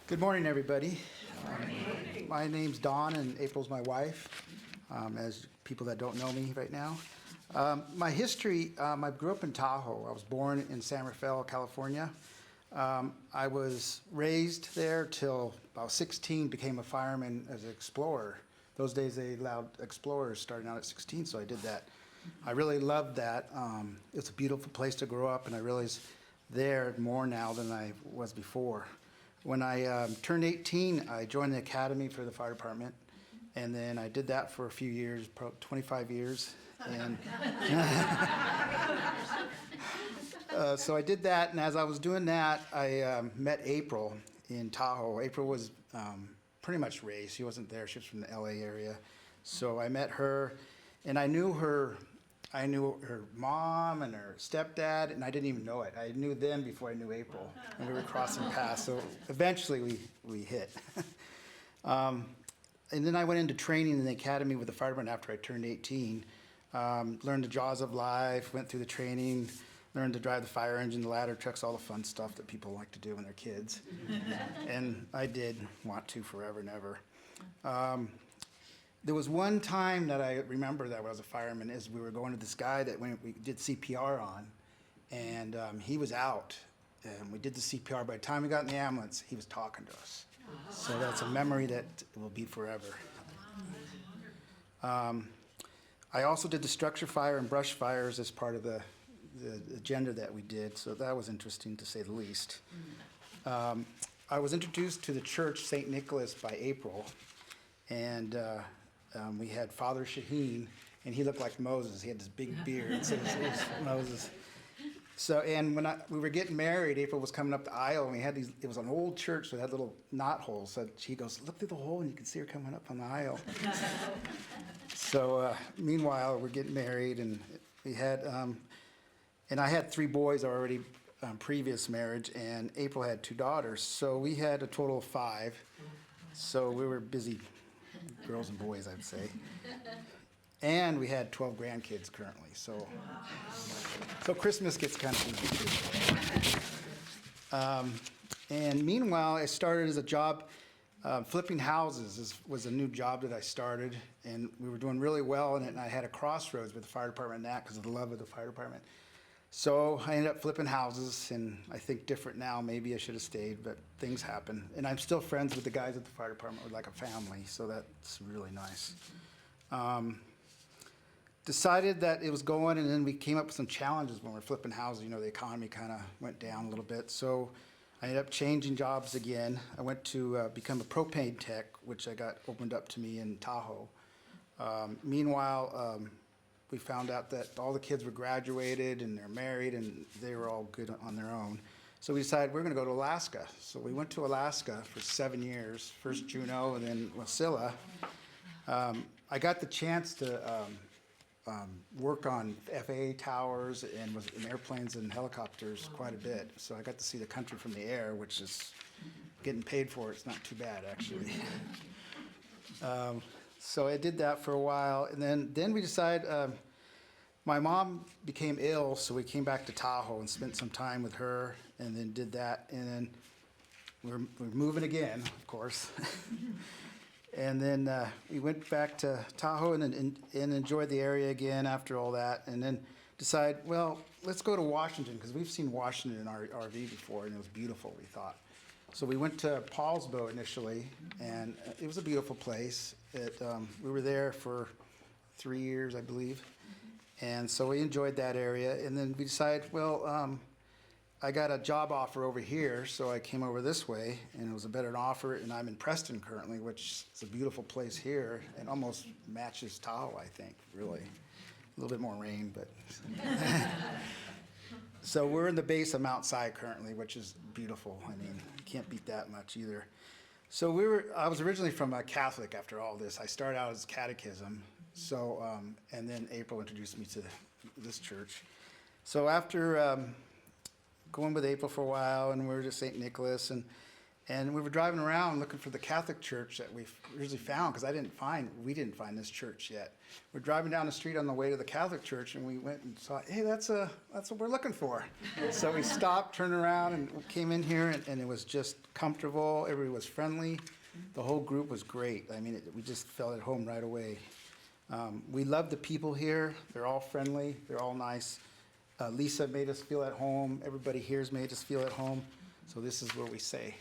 Good morning, everybody. My name's Don, and April's my wife, as people that don't know me right now. My history, I grew up in Tahoe. I was born in San Rafael, California. I was raised there till about 16, became a fireman as an explorer. Those days they allowed explorers starting out at 16, so I did that. I really loved that. It's a beautiful place to grow up, and I realize there more now than I was before. When I turned 18, I joined the academy for the fire department, and then I did that for a few years, 25 years. And so I did that, and as I was doing that, I met April in Tahoe. April was pretty much raised. She wasn't there. She was from the LA area. So I met her, and I knew her mom and her stepdad, and I didn't even know it. I knew them before I knew April, and we were crossing paths. So eventually we hit. And then I went into training in the academy with the fire department after I turned 18. Learned the jaws of life, went through the training, learned to drive the fire engine, the ladder trucks, all the fun stuff that people like to do when they're kids. And I did want to forever and ever. There was one time that I remember that I was a fireman is we were going to this guy that we did CPR on, and he was out, and we did the CPR. By the time we got in the ambulance, he was talking to us. So that's a memory that will be forever. I also did the structure fire and brush fires as part of the agenda that we did, so that was interesting to say the least. I was introduced to the church St. Nicholas by April, and we had Father Shaheen, and he looked like Moses. He had this big beard, so it was Moses. So, and when we were getting married, April was coming up the aisle, and we had it was an old church, so it had little knot holes. So she goes, look through the hole, and you can see her coming up on the aisle. So, meanwhile, we're getting married, and we had, and I had 3 boys already, previous marriage, and April had 2 daughters. So we had a total of 5. So we were busy girls and boys, I'd say. And we had 12 grandkids currently, so Christmas gets kind of busy too. And meanwhile, I started as a job, flipping houses was a new job that I started, and we were doing really well in it, and I had a crossroads with the fire department and that because of the love of the fire department. So I ended up flipping houses, and I think different now. Maybe I should have stayed, but things happen. And I'm still friends with the guys at the fire department. We're like a family, so that's really nice. Decided that it was going, and then we came up with some challenges when we were flipping houses. You know, the economy kind of went down a little bit. So I ended up changing jobs again. I went to become a propane tech, which I got opened up to me in Tahoe. Meanwhile, we found out that all the kids were graduated and they're married and they were all good on their own. So we decided we're going to go to Alaska. So we went to Alaska for 7 years, first Juneau and then Wasilla. I got the chance to work on FAA towers and was in airplanes and helicopters quite a bit. So I got to see the country from the air, which is getting paid for. It's not too bad, actually. So I did that for a while, and then we decided, my mom became ill, so we came back to Tahoe and spent some time with her, and then did that, and then we're moving again, of course. And then we went back to Tahoe and enjoyed the area again after all that, and then decided, well, let's go to Washington, because we've seen Washington in our RV before, and it was beautiful, we thought. So we went to Paulsbo initially, and it was a beautiful place. We were there for 3 years, I believe, and so we enjoyed that area. And then we decided, well, I got a job offer over here, so I came over this way, and it was a better offer. And I'm in Preston currently, which is a beautiful place here, and almost matches Tahoe, I think, really. A little bit more rain, but. So we're in the base of Mount Si currently, which is beautiful. I mean, you can't beat that much either. So I was originally from a Catholic after all this. I started out as catechism, and then April introduced me to this church. So after going with April for a while, and we were to St. Nicholas, and And we were driving around looking for the Catholic church that we originally found, because we didn't find this church yet. We're driving down the street on the way to the Catholic church, and we went and saw, hey, that's what we're looking for. So we stopped, turned around, and came in here, and it was just comfortable. Everybody was friendly. The whole group was great. I mean, we just felt at home right away. We love the people here. They're all friendly. They're all nice. Lisa made us feel at home. Everybody here's made us feel at home. So this is where we say.